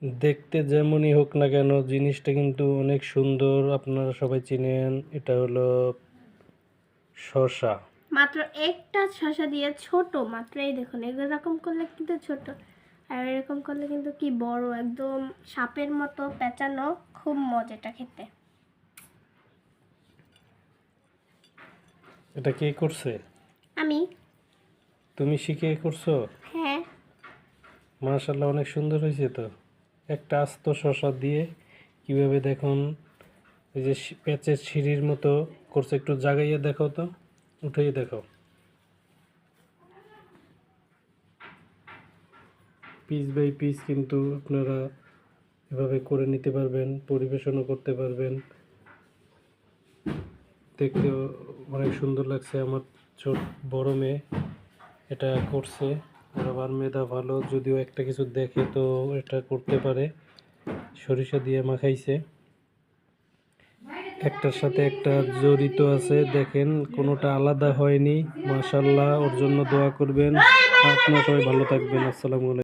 দেখতে যেমনই হোক না কেন জিনিসটা কিন্তু অনেক সুন্দর। আপনারা সবাই চিনেন, এটা হলো শসা। মাত্র একটা শসা দিয়ে ছোট, মাত্র এই দেখুন এরকম করলে কিন্তু ছোট, আর এরকম করলে কিন্তু কি বড়, একদম সাপের মতো পেঁচানো, খুব মজাটা খেতে। এটা কে করছে? আমি। তুমি শিখে করছো? হ্যাঁ। মাশাআল্লাহ, অনেক সুন্দর হয়েছে তো। একটা আস্ত শসা দিয়ে কিভাবে দেখুন, এই যে পেঁচের সিঁড়ির মতো করছে, একটু জাগাইয়ে দেখো তো, উঠিয়ে দেখো। পিস বাই পিস কিন্তু আপনারা এভাবে করে নিতে পারবেন, পরিবেশনও করতে পারবেন। দেখতেও অনেক সুন্দর লাগছে। আমার বড় মেয়ে এটা করছে, ওর আবার মেধা ভালো, যদিও একটা কিছু দেখে তো এটা করতে পারে। সরিষা দিয়ে মাখাইছে, একটার সাথে একটা জড়িত আছে, দেখেন কোনোটা আলাদা হয়নি। মাশাআল্লাহ, ওর জন্য দোয়া করবেন। আপনারা সবাই ভালো থাকবেন। আসসালামু আলাইকুম।